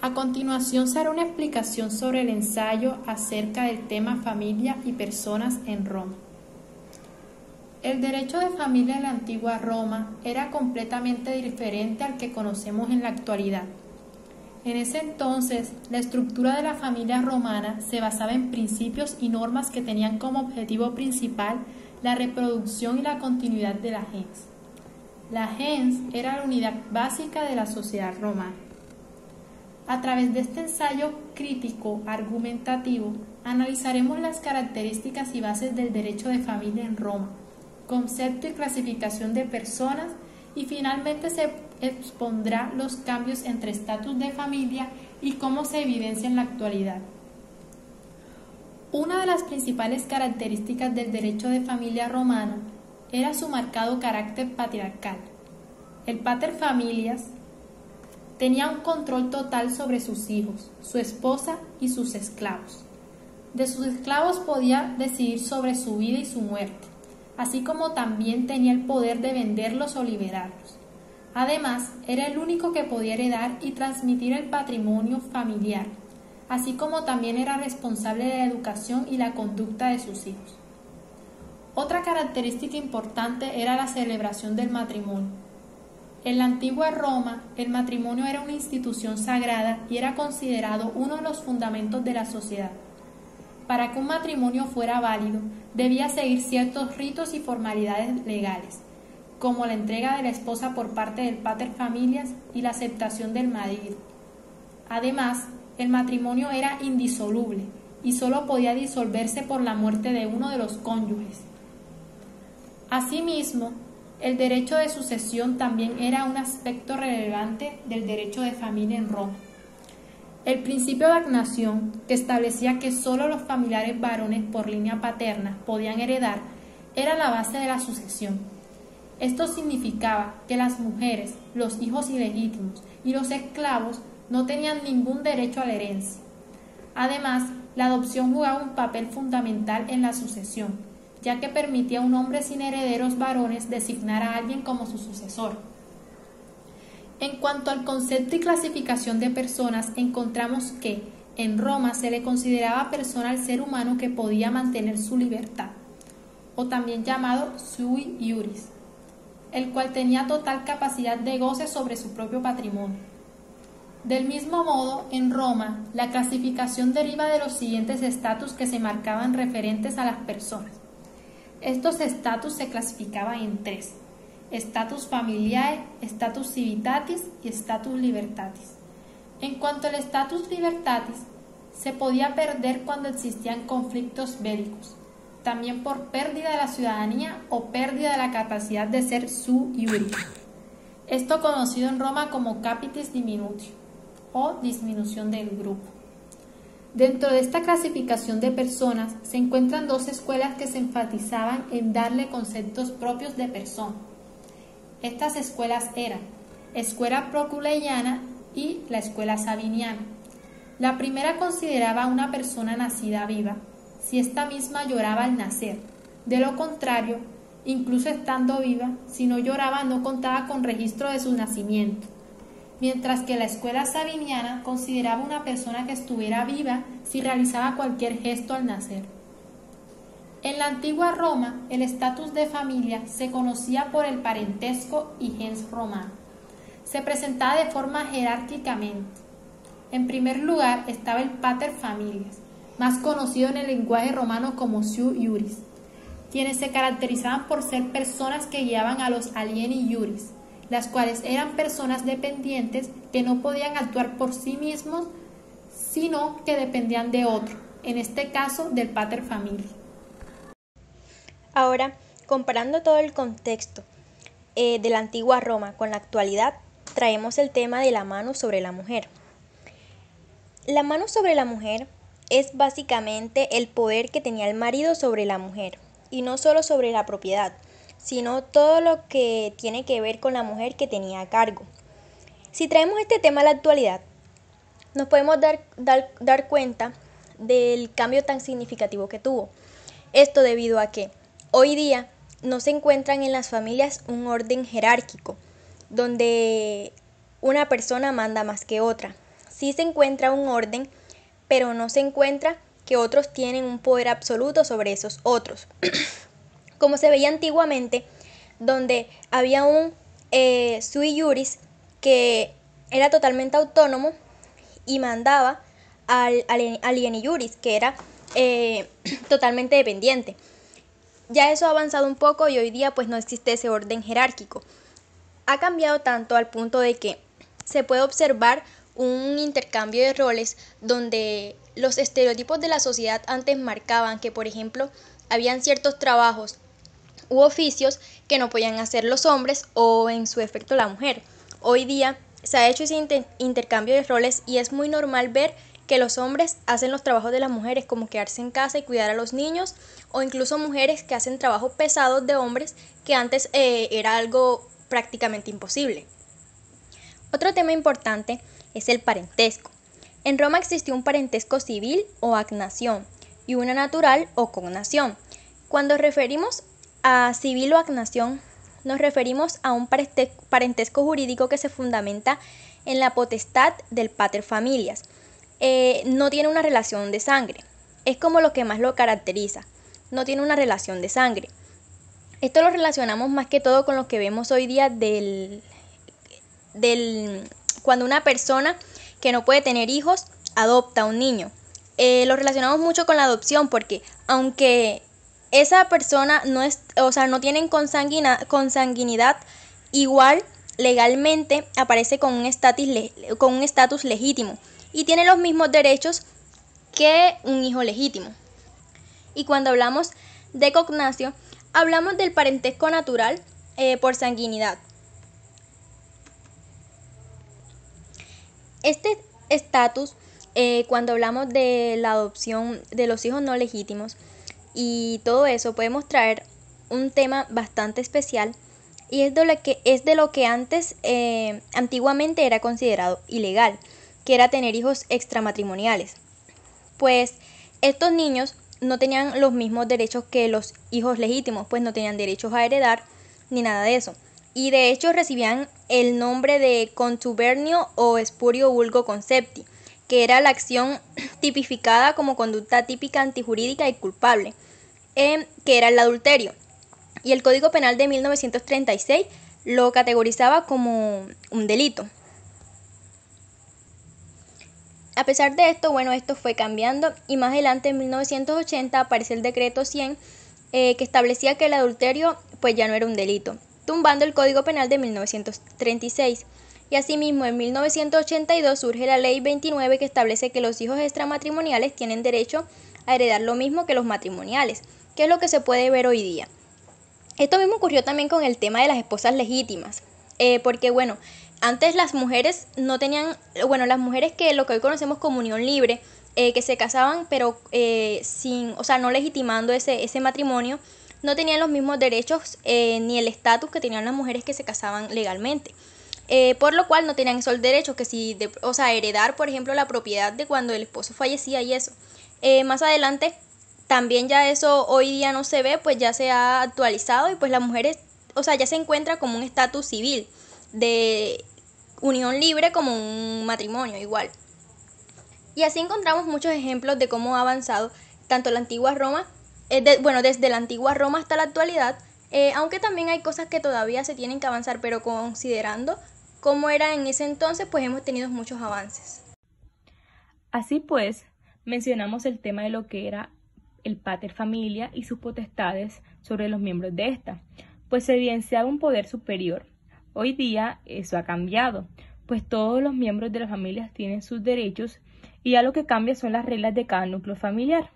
A continuación se hará una explicación sobre el ensayo acerca del tema familia y personas en Roma. El derecho de familia en la antigua Roma era completamente diferente al que conocemos en la actualidad. En ese entonces, la estructura de la familia romana se basaba en principios y normas que tenían como objetivo principal la reproducción y la continuidad de la gens. La gens era la unidad básica de la sociedad romana. A través de este ensayo crítico argumentativo, analizaremos las características y bases del derecho de familia en Roma, concepto y clasificación de personas, y finalmente se expondrá los cambios entre estatus de familia y cómo se evidencia en la actualidad. Una de las principales características del derecho de familia romano era su marcado carácter patriarcal. El pater familias tenía un control total sobre sus hijos, su esposa y sus esclavos. De sus esclavos podía decidir sobre su vida y su muerte, así como también tenía el poder de venderlos o liberarlos. Además, era el único que podía heredar y transmitir el patrimonio familiar, así como también era responsable de la educación y la conducta de sus hijos. Otra característica importante era la celebración del matrimonio. En la antigua Roma, el matrimonio era una institución sagrada y era considerado uno de los fundamentos de la sociedad. Para que un matrimonio fuera válido, debía seguir ciertos ritos y formalidades legales, como la entrega de la esposa por parte del pater familias y la aceptación del marido. Además, el matrimonio era indisoluble y solo podía disolverse por la muerte de uno de los cónyuges. Asimismo, el derecho de sucesión también era un aspecto relevante del derecho de familia en Roma. El principio de agnación, que establecía que solo los familiares varones por línea paterna podían heredar, era la base de la sucesión. Esto significaba que las mujeres, los hijos ilegítimos y los esclavos no tenían ningún derecho a la herencia. Además, la adopción jugaba un papel fundamental en la sucesión, ya que permitía a un hombre sin herederos varones designar a alguien como su sucesor. En cuanto al concepto y clasificación de personas, encontramos que en Roma se le consideraba persona al ser humano que podía mantener su libertad, o también llamado sui iuris, el cual tenía total capacidad de goce sobre su propio patrimonio. Del mismo modo, en Roma, la clasificación deriva de los siguientes estatus que se marcaban referentes a las personas. Estos estatus se clasificaban en tres: status familiae, status civitatis y status libertatis. En cuanto al status libertatis, se podía perder cuando existían conflictos bélicos, también por pérdida de la ciudadanía o pérdida de la capacidad de ser sui iuris. Esto conocido en Roma como capitis diminutio o disminución del grupo. Dentro de esta clasificación de personas se encuentran dos escuelas que se enfatizaban en darle conceptos propios de persona. Estas escuelas eran escuela proculeyana y la escuela sabiniana. La primera consideraba a una persona nacida viva si ésta misma lloraba al nacer. De lo contrario, incluso estando viva, si no lloraba no contaba con registro de su nacimiento. Mientras que la escuela sabiniana consideraba una persona que estuviera viva si realizaba cualquier gesto al nacer. En la antigua Roma, el estatus de familia se conocía por el parentesco y gens romano. Se presentaba de forma jerárquicamente. En primer lugar estaba el pater familias, más conocido en el lenguaje romano como sui iuris, quienes se caracterizaban por ser personas que guiaban a los alieni iuris, las cuales eran personas dependientes que no podían actuar por sí mismos, sino que dependían de otro, en este caso del pater familias. Ahora, comparando todo el contexto de la antigua Roma con la actualidad, traemos el tema de la mano sobre la mujer. La mano sobre la mujer es básicamente el poder que tenía el marido sobre la mujer, y no solo sobre la propiedad, sino todo lo que tiene que ver con la mujer que tenía a cargo. Si traemos este tema a la actualidad, nos podemos dar cuenta del cambio tan significativo que tuvo. Esto debido a que hoy día no se encuentran en las familias un orden jerárquico, donde una persona manda más que otra, sí se encuentra un orden, pero no se encuentra que otros tienen un poder absoluto sobre esos otros. Como se veía antiguamente, donde había un sui juris que era totalmente autónomo y mandaba al alieni juris, que era totalmente dependiente. Ya eso ha avanzado un poco y hoy día pues no existe ese orden jerárquico. Ha cambiado tanto al punto de que se puede observar un intercambio de roles donde los estereotipos de la sociedad antes marcaban que, por ejemplo, habían ciertos trabajos u oficios que no podían hacer los hombres o en su efecto la mujer. Hoy día se ha hecho ese intercambio de roles y es muy normal ver que los hombres hacen los trabajos de las mujeres, como quedarse en casa y cuidar a los niños, o incluso mujeres que hacen trabajos pesados de hombres que antes era algo prácticamente imposible. Otro tema importante es el parentesco. En Roma existió un parentesco civil o agnación y una natural o cognación. Cuando referimos a civil o agnación, nos referimos a un parentesco jurídico que se fundamenta en la potestad del pater familias. No tiene una relación de sangre. Es como lo que más lo caracteriza. No tiene una relación de sangre. Esto lo relacionamos más que todo con lo que vemos hoy día cuando una persona que no puede tener hijos adopta a un niño. Lo relacionamos mucho con la adopción porque aunque esa persona no tienen consanguinidad, igual legalmente aparece con un estatus legítimo y tiene los mismos derechos que un hijo legítimo. Y cuando hablamos de cognacio, hablamos del parentesco natural por sanguinidad. Este estatus, cuando hablamos de la adopción de los hijos no legítimos y todo eso, podemos traer un tema bastante especial y es de lo que antes, antiguamente era considerado ilegal, que era tener hijos extramatrimoniales. Pues estos niños no tenían los mismos derechos que los hijos legítimos, pues no tenían derechos a heredar ni nada de eso. Y de hecho recibían el nombre de contubernio o espurio vulgo concepti, que era la acción tipificada como conducta típica antijurídica y culpable, que era el adulterio. Y el Código Penal de 1936 lo categorizaba como un delito. A pesar de esto, esto fue cambiando y más adelante en 1980 aparece el decreto 100 que establecía que el adulterio pues ya no era un delito, tumbando el Código Penal de 1936. Y asimismo en 1982 surge la Ley 29 que establece que los hijos extramatrimoniales tienen derecho a heredar lo mismo que los matrimoniales, que es lo que se puede ver hoy día. Esto mismo ocurrió también con el tema de las esposas legítimas, porque antes las mujeres no tenían, las mujeres que lo que hoy conocemos como unión libre, que se casaban pero no legitimando ese matrimonio, no tenían los mismos derechos ni el estatus que tenían las mujeres que se casaban legalmente. Por lo cual no tenían esos derechos, que heredar, por ejemplo, la propiedad de cuando el esposo fallecía y eso. Más adelante también ya eso hoy día no se ve, pues ya se ha actualizado y pues las mujeres, ya se encuentra como un estatus civil de unión libre como un matrimonio igual. Y así encontramos muchos ejemplos de cómo ha avanzado tanto la antigua Roma, desde la antigua Roma hasta la actualidad, aunque también hay cosas que todavía se tienen que avanzar, pero considerando cómo era en ese entonces, pues hemos tenido muchos avances. Así pues, mencionamos el tema de lo que era el pater familia y sus potestades sobre los miembros de esta, pues se evidenciaba un poder superior. Hoy día eso ha cambiado, pues todos los miembros de las familias tienen sus derechos y ya lo que cambia son las reglas de cada núcleo familiar.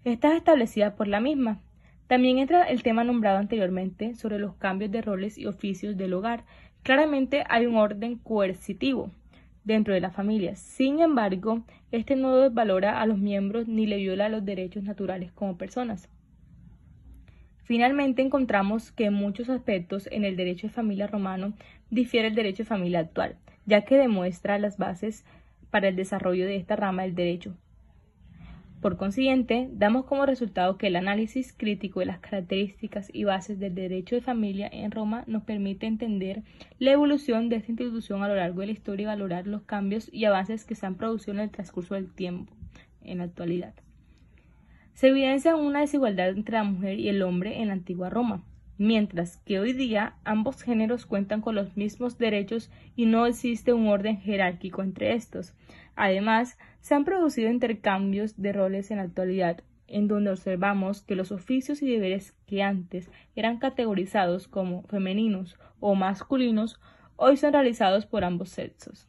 Esta es establecida por la misma. También entra el tema nombrado anteriormente sobre los cambios de roles y oficios del hogar. Claramente hay un orden coercitivo dentro de la familia. Sin embargo, este no desvalora a los miembros ni le viola los derechos naturales como personas. Finalmente encontramos que en muchos aspectos en el derecho de familia romano difiere el derecho de familia actual, ya que demuestra las bases para el desarrollo de esta rama del derecho. Por consiguiente, damos como resultado que el análisis crítico de las características y bases del derecho de familia en Roma nos permite entender la evolución de esta institución a lo largo de la historia y valorar los cambios y avances que se han producido en el transcurso del tiempo, en la actualidad. Se evidencia una desigualdad entre la mujer y el hombre en la antigua Roma, mientras que hoy día ambos géneros cuentan con los mismos derechos y no existe un orden jerárquico entre estos. Además, se han producido intercambios de roles en la actualidad, en donde observamos que los oficios y deberes que antes eran categorizados como femeninos o masculinos, hoy son realizados por ambos sexos.